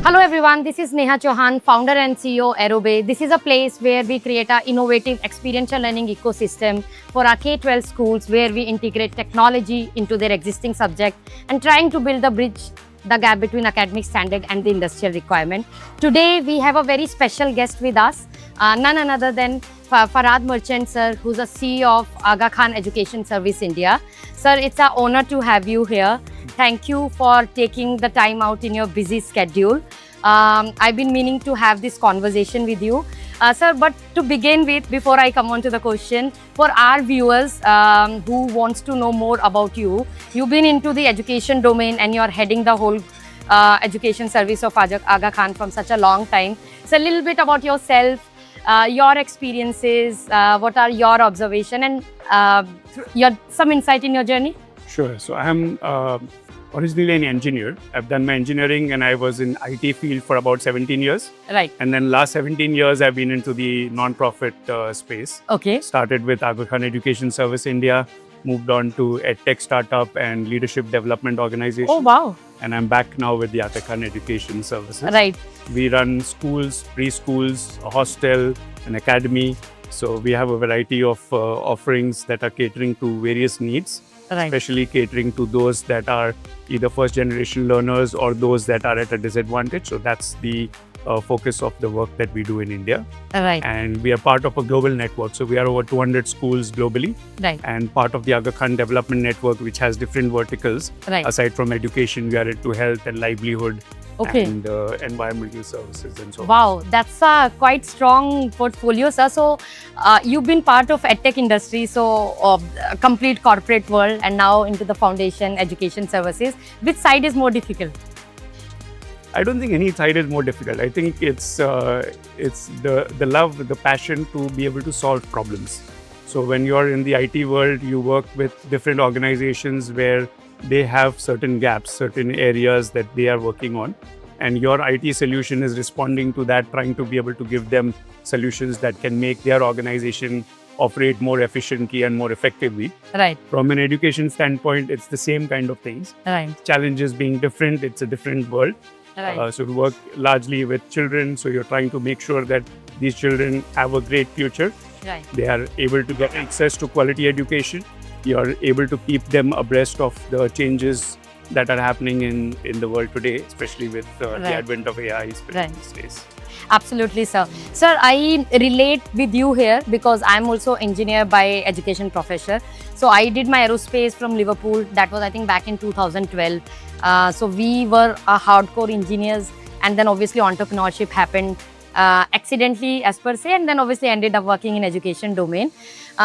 Hello everyone, this is Neha Chauhan, founder and CEO AeroBay. This is a place where we create an innovative experiential learning ecosystem for our K-12 schools where we integrate technology into their existing subject and trying to build the gap between academic standard and the industrial requirement. Today we have a very special guest with us, none other than Ferhad Merchant sir, who's a CEO of Aga Khan Education Service India. Sir, it's an honor to have you here. Thank you for taking the time out in your busy schedule. I've been meaning to have this conversation with you. Sir, but to begin with, before I come on to the question, for our viewers who wants to know more about you, you've been into the education domain and you're heading the whole education service of Aga Khan from such a long time. So a little bit about yourself, your experiences, what are your observations and some insight in your journey? Sure. So I'm originally an engineer. I've done my engineering and I was in IT field for about 17 years. Right. And then last 17 years, I've been into the non-profit space. Okay. Started with Aga Khan Education Service India, moved on to EdTech startup and leadership development organization. Oh, wow. And I'm back now with the Aga Khan Education Services. Right. We run schools, preschools, a hostel, an academy. So we have a variety of offerings that are catering to various needs. Right. Especially catering to those that are either first generation learners or those that are at a disadvantage. So that's the focus of the work that we do in India. Right. And we are part of a global network. So we are over 200 schools globally. Right. And part of the Aga Khan Development Network, which has different verticals. Right. Aside from education, we are into health and livelihood. Okay. And environmental services and so on. Wow, that's a quite strong portfolio, sir. So you've been part of EdTech industry, so complete corporate world, and now into the foundation education services. Which side is more difficult? I don't think any side is more difficult. I think it's the love, the passion to be able to solve problems. So when you're in the IT world, you work with different organizations where they have certain gaps, certain areas that they are working on. And your IT solution is responding to that, trying to be able to give them solutions that can make their organization operate more efficiently and more effectively. Right. From an education standpoint, it's the same kind of things. Right. Challenges being different, it's a different world. Right. So we work largely with children. So you're trying to make sure that these children have a great future. Right. They are able to get access to quality education. You're able to keep them abreast of the changes that are happening in the world today, especially with the advent of AI these days. Absolutely, sir. Sir, I relate with you here because I'm also engineer by education professor. So I did my aerospace from Liverpool. That was, I think, back in 2012. So we were hardcore engineers, and then obviously entrepreneurship happened accidentally as per se, and then obviously ended up working in education domain.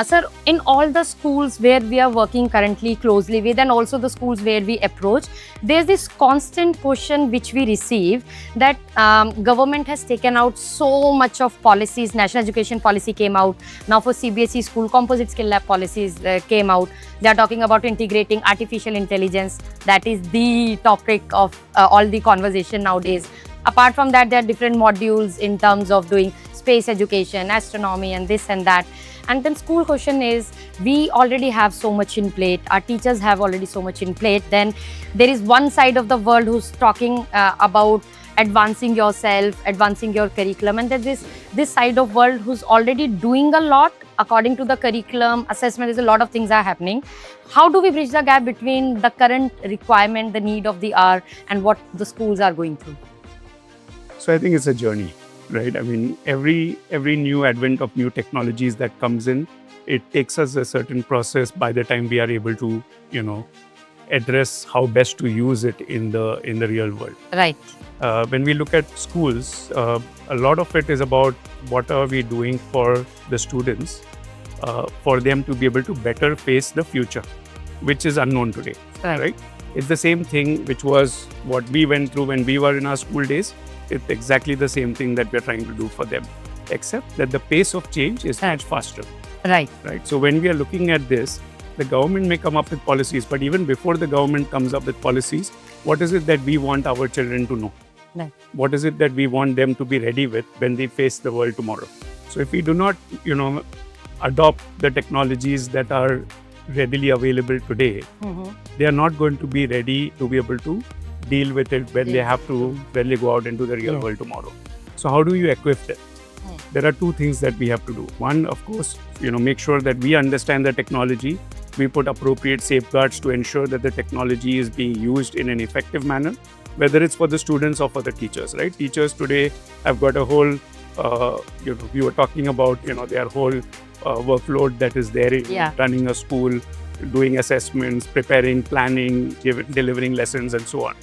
Sir, in all the schools where we are working currently closely with, and also the schools where we approach, there's this constant question which we receive that government has taken out so much of policies. National Education Policy came out. Now for CBSE school, composite skill lab policies came out. They are talking about integrating artificial intelligence. That is the topic of all the conversation nowadays. Apart from that, there are different modules in terms of doing space education, astronomy, and this and that. And then school question is, we already have so much in plate. Our teachers have already so much in plate. Then there is one side of the world who's talking about advancing yourself, advancing your curriculum. And there's this side of world who's already doing a lot according to the curriculum, assessment. There's a lot of things are happening. How do we bridge the gap between the current requirement, the need of the hour, and what the schools are going through? So I think it's a journey, right? I mean, every new advent of new technologies that comes in, it takes us a certain process by the time we are able to, address how best to use it in the real world. Right. When we look at schools, a lot of it is about what are we doing for the students, for them to be able to better face the future, which is unknown today, right? It's the same thing which was what we went through when we were in our school days. It's exactly the same thing that we're trying to do for them, except that the pace of change is much faster. Right. Right. So when we are looking at this, the government may come up with policies, but even before the government comes up with policies, what is it that we want our children to know? Right. What is it that we want them to be ready with when they face the world tomorrow? So if we do not, adopt the technologies that are readily available today, they are not going to be ready to be able to deal with it when they have to, when they go out into the real world tomorrow. So how do you equip them? There are two things that we have to do. One, of course, make sure that we understand the technology. We put appropriate safeguards to ensure that the technology is being used in an effective manner, whether it's for the students or for the teachers, right? Teachers today have got a whole, we were talking about, their whole workload that is there in running a school, doing assessments, preparing, planning, delivering lessons, and so on.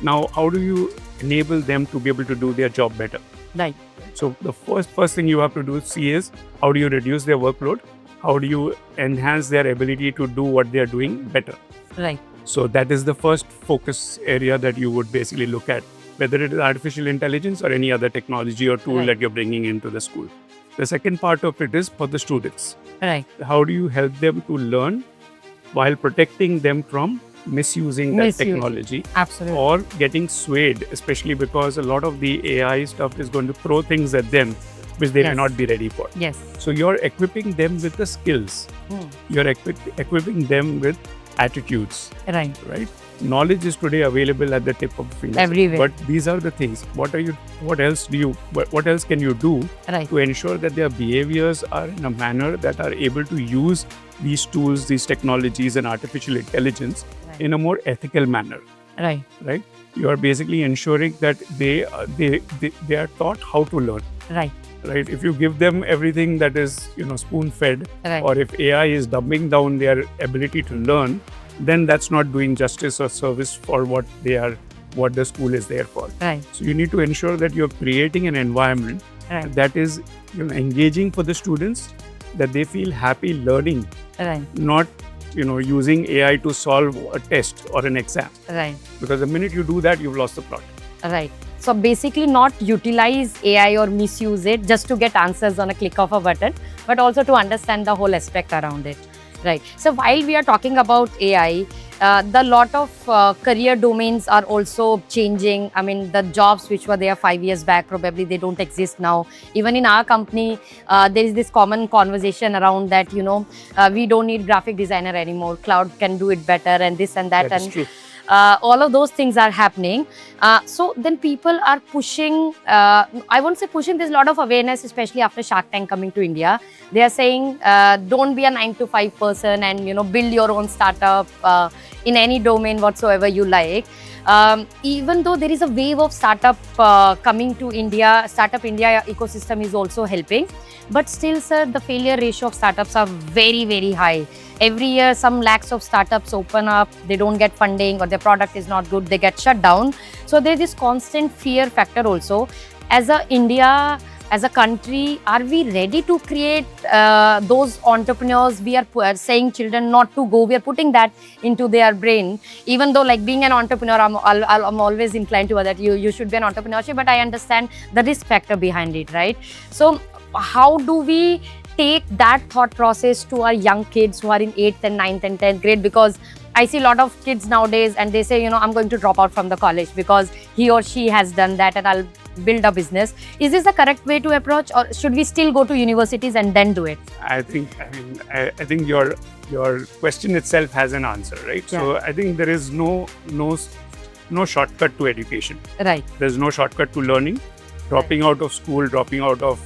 Now, how do you enable them to be able to do their job better? Right. So the first thing you have to see is, how do you reduce their workload? How do you enhance their ability to do what they are doing better? Right. So that is the first focus area that you would basically look at, whether it is artificial intelligence or any other technology or tool that you're bringing into the school. The second part of it is for the students. Right. How do you help them to learn while protecting them from misusing that technology? Absolutely. Or getting swayed, especially because a lot of the AI stuff is going to throw things at them which they may not be ready for. Yes. So you're equipping them with the skills. You're equipping them with attitudes. Right. Knowledge is today available at the tip of the finger. Everywhere. But these are the things. What else can you do to ensure that their behaviors are in a manner that are able to use these tools, these technologies and artificial intelligence in a more ethical manner? Right. You are basically ensuring that they are taught how to learn. Right. If you give them everything that is spoon-fed, or if AI is dumbing down their ability to learn, then that's not doing justice or service for what the school is there for. Right. So you need to ensure that you're creating an environment that is engaging for the students, that they feel happy learning, not using AI to solve a test or an exam. Because the minute you do that, you've lost the plot. So basically not utilize AI or misuse it just to get answers on a click of a button, but also to understand the whole aspect around it. So while we are talking about AI, the lot of career domains are also changing. I mean, the jobs which were there 5 years back, probably they don't exist now. Even in our company, there is this common conversation around that, we don't need graphic designer anymore. Cloud can do it better and this and that. That is true. All of those things are happening. So then people are pushing, I won't say pushing, there's a lot of awareness, especially after Shark Tank coming to India. They are saying, don't be a 9-to-5 person and, build your own startup in any domain whatsoever you like. Even though there is a wave of startup coming to India, Startup India ecosystem is also helping. But still, sir, the failure ratio of startups are very, very high. Every year, some lakhs of startups open up, they don't get funding or their product is not good, they get shut down. So there's this constant fear factor also. As India, as a country, are we ready to create those entrepreneurs? We are saying children not to go, we are putting that into their brain. Even though like being an entrepreneur, I'm always inclined to that you should be an entrepreneur, but I understand the risk factor behind it, right? So how do we take that thought process to our young kids who are in 8th and 9th and 10th grade? Because I see a lot of kids nowadays and they say, I'm going to drop out from the college because he or she has done that and I'll build a business. Is this the correct way to approach, or should we still go to universities and then do it? I think your question itself has an answer, right? Yeah. So I think there is no shortcut to education. Right. There's no shortcut to learning. Dropping out of school, dropping out of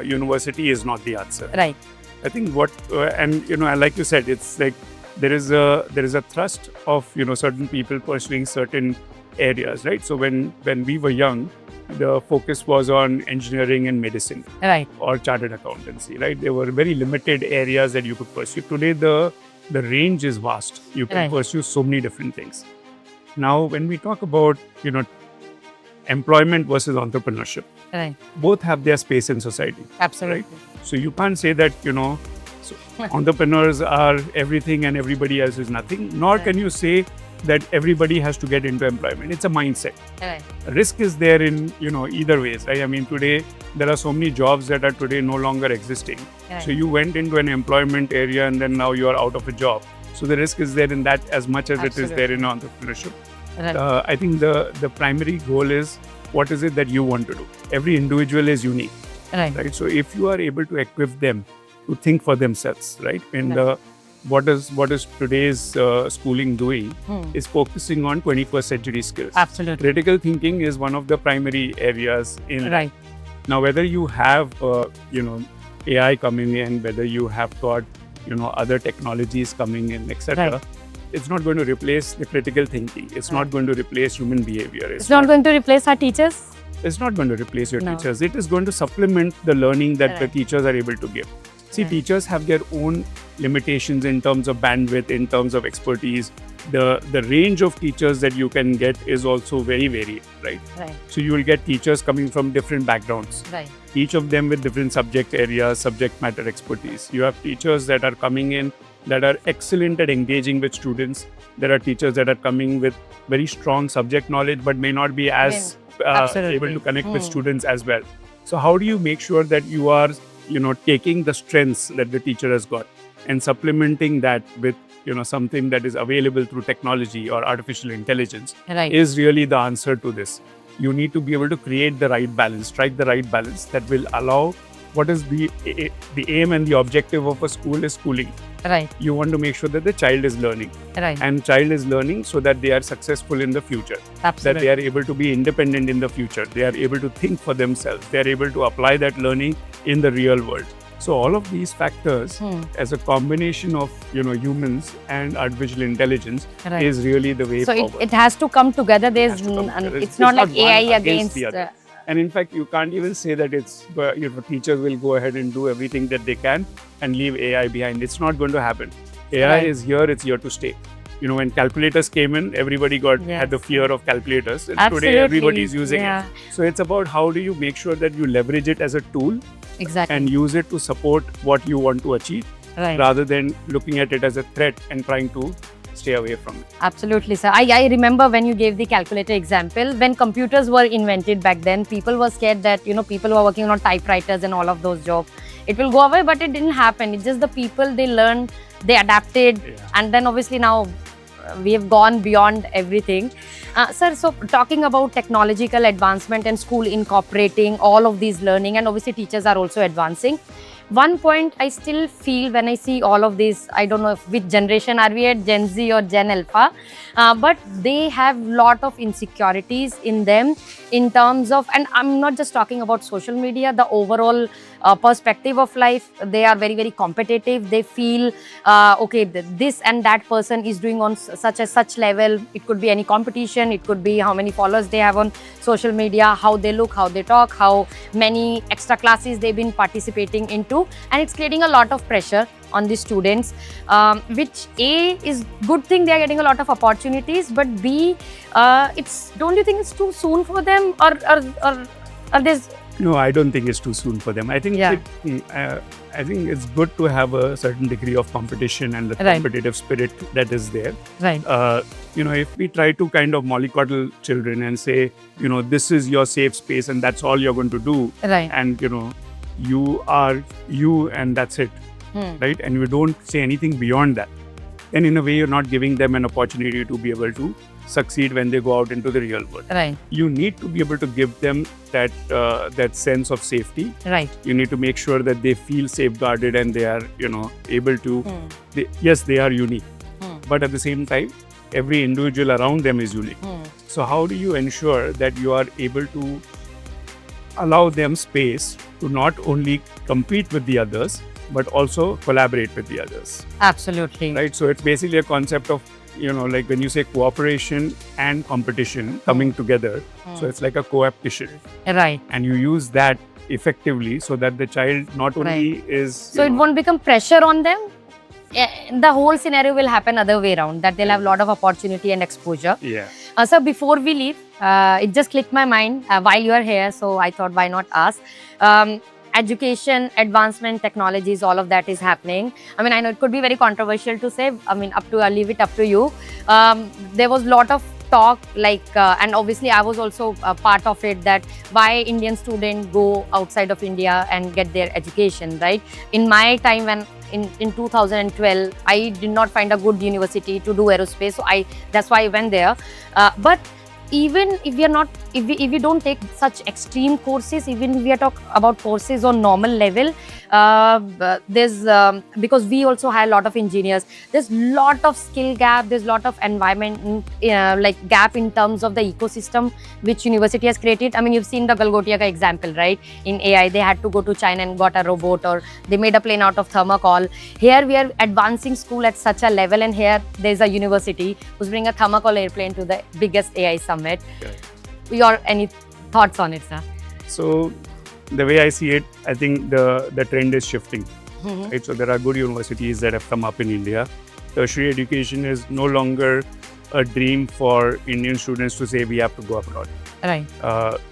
university is not the answer. Right. I think like you said, it's like there is a thrust of certain people pursuing certain areas, right? So when we were young, the focus was on engineering and medicine, right, or chartered accountancy, right? There were very limited areas that you could pursue. Today, the range is vast. You can pursue so many different things. Now, when we talk about employment versus entrepreneurship, both have their space in society. Absolutely. Right? So you can't say that entrepreneurs are everything and everybody else is nothing. Nor can you say that everybody has to get into employment. It's a mindset. Risk is there in either ways. Right? I mean, today there are so many jobs that are today no longer existing. So you went into an employment area and then now you are out of a job. So the risk is there in that as much as it is there in entrepreneurship. I think the primary goal is, what is it that you want to do? Every individual is unique. Right? So if you are able to equip them to think for themselves, right? And what is today's schooling doing is focusing on 21st century skills. Absolutely. Critical thinking is one of the primary areas in Right. Now, whether you have AI coming in, whether you have got other technologies coming in, etc. Right. It's not going to replace the critical thinking. It's not going to replace human behavior. It's not going to replace our teachers. It's not going to replace your No. teachers. It is going to supplement the learning that the Right. teachers are able to give. See, Right. teachers have their own limitations in terms of bandwidth, in terms of expertise. The range of teachers that you can get is also very varied, right? Right. So you will get teachers coming from different backgrounds, Right. each of them with different subject areas, subject matter expertise. You have teachers that are coming in that are excellent at engaging with students. There are teachers that are coming with very strong subject knowledge but may not be as Absolutely. able to connect with students as well. So how do you make sure that you are taking the strengths that the teacher has got and supplementing that with something that is available through technology or artificial intelligence Right. is really the answer to this. You need to be able to create the right balance, strike the right balance that will allow what is the aim and the objective of a school is schooling. Right. You want to make sure that the child is learning, Right. and child is learning so that they are successful in the future, that Absolutely. they are able to be independent in the future, they are able to think for themselves, they are able to apply that learning in the real world. So all of these factors as a combination of humans and artificial intelligence Right. is really the way So forward. it has to come together. There's Has to come together. it's not like one AI against against. the other. And in fact, you can't even say that it's teachers will go ahead and do everything that they can and leave AI behind. It's not going to happen. AI Right. is here. It's here to stay. When calculators came in, everybody had the fear of calculators. And Absolutely. today, everybody is using Yeah. it. So it's about how do you make sure that you leverage it as a tool Exactly. and use it to support what you want to achieve, Right. rather than looking at it as a threat and trying to stay away from it. Absolutely, sir. I remember when you gave the calculator example, when computers were invented back then, people were scared that, people who are working on typewriters and all of those jobs, it will go away, but it didn't happen. It's just the people, they learned, they adapted, and then obviously now we have gone beyond everything. Sir, so talking about technological advancement and school incorporating all of these learning, and obviously teachers are also advancing. One point I still feel when I see all of this, I don't know which generation are we at, Gen Z or Gen Alpha, but they have lot of insecurities in them in terms of, and I'm not just talking about social media, the overall perspective of life. They are very, very competitive. They feel, okay, this and that person is doing on such level. It could be any competition. It could be how many followers they have on social media, how they look, how they talk, how many extra classes they've been participating into. And it's creating a lot of pressure on the students, which A is good thing, they are getting a lot of opportunities, but B, don't you think it's too soon for them, or there's... No, I don't think it's too soon for them. I think I think it's good to have a certain degree of competition and the Right. competitive spirit that is there. Right. If we try to kind of mollycoddle children and say, this is your safe space and that's all you're going to do, Right. and you are you and that's it, right? And you don't say anything beyond that, then in a way you're not giving them an opportunity to be able to succeed when they go out into the real world. Right. You need to be able to give them that sense of safety. Right. You need to make sure that they feel safeguarded and they are able to yes, they are unique, but at the same time every individual around them is unique. So how do you ensure that you are able to allow them space to not only compete with the others but also collaborate with the others? Absolutely. Right. So it's basically a concept of like when you say cooperation and competition coming together, so it's like a coopetition, Right. and you use that effectively so that the child not only is So it won't become pressure on them. The whole scenario will happen other way around, that they'll have a lot of opportunity and exposure. yeah. So before we leave, it just clicked my mind while you are here, so I thought why not ask. Education, advancement, technologies, all of that is happening. I mean, I know it could be very controversial to say. I mean, I'll leave it up to you. There was a lot of talk, and obviously I was also a part of it, that why Indian students go outside of India and get their education, right? In my time, when in 2012, I did not find a good university to do aerospace, so that's why I went there. But even if we are not, if we don't take such extreme courses, even if we are talk about courses on normal level, there's because we also hire a lot of engineers, there's lot of skill gap, there's lot of environment like gap in terms of the ecosystem which university has created. I mean, you've seen the Galgotia ka example, right? In AI, they had to go to China and got a robot, or they made a plane out of thermocol. Here we are advancing school at such a level, and here there's a university who's bringing a thermocol airplane to the biggest AI summit. Your any thoughts on it, sir? So the way I see it, I think the trend is shifting. Right? So there are good universities that have come up in India. Tertiary education is no longer a dream for Indian students to say we have to go abroad. Right.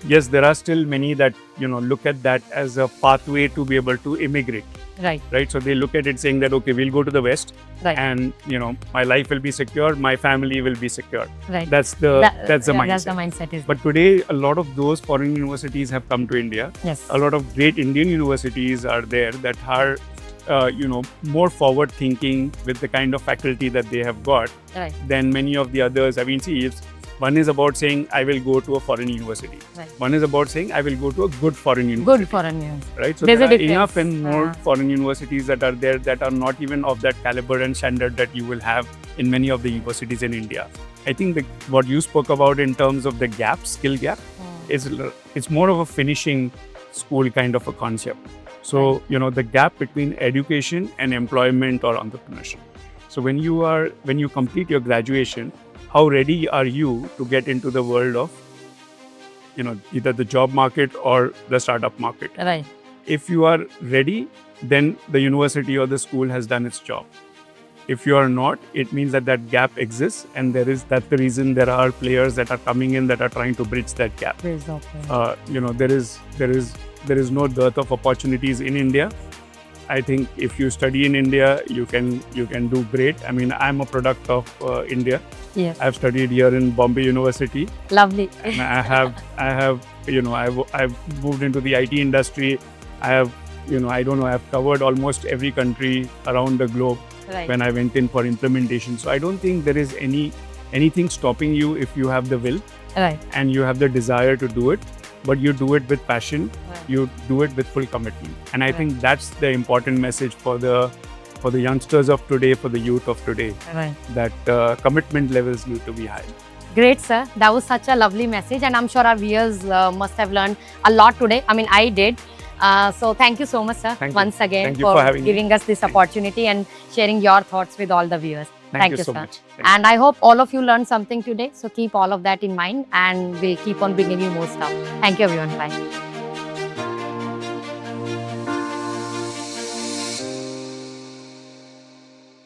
Yes, there are still many that look at that as a pathway to be able to immigrate. Right. Right. So they look at it saying that, okay, we'll go to the West, Right. and my life will be secure, my family will be secure. Right. That's the mindset. That's the mindset. Is But today, a lot of those foreign universities have come to India. yes. A lot of great Indian universities are there that are, more forward thinking with the kind of faculty that they have got Right. than many of the others. I mean, see, one is about saying, I will go to a foreign university. Right. One is about saying, I will go to a good foreign university. Good foreign news. Right? So There's there a are difference. enough and more Ah. foreign universities that are there that are not even of that caliber and standard that you will have in many of the universities in India. I think what you spoke about in terms of the gap, skill gap, it's more of a finishing school kind of a concept. So, the gap between education and employment or entrepreneurship. So when you complete your graduation, how ready are you to get into the world of, either the job market or the startup market? Right. If you are ready, then the university or the school has done its job. If you are not, it means that gap exists, and that's the reason there are players that are coming in that are trying to bridge that gap. There is no dearth of opportunities in India. I think if you study in India, you can do great. I mean, I'm a product of India. Yes. I've studied here in Bombay University. Lovely. And I've moved into the IT industry. I've covered almost every country around the globe. Right. When I went in for implementation. So I don't think there is anything stopping you if you have the will, Right. and you have the desire to do it, but you do it with passion. Right. You do it with full commitment. And I Right. think that's the important message for the youngsters of today, for the youth of today, Right. that commitment levels need to be high. Great, sir. That was such a lovely message, and I'm sure our viewers must have learned a lot today. I mean, I did. So thank you so much, sir, Thank you. once again Thank you for having me. giving us this opportunity and sharing your thoughts with all the viewers. Thank you so sir. much. Thank you. And I hope all of you learned something today. So keep all of that in mind, and we'll keep on bringing you more stuff. Thank you, everyone. Bye.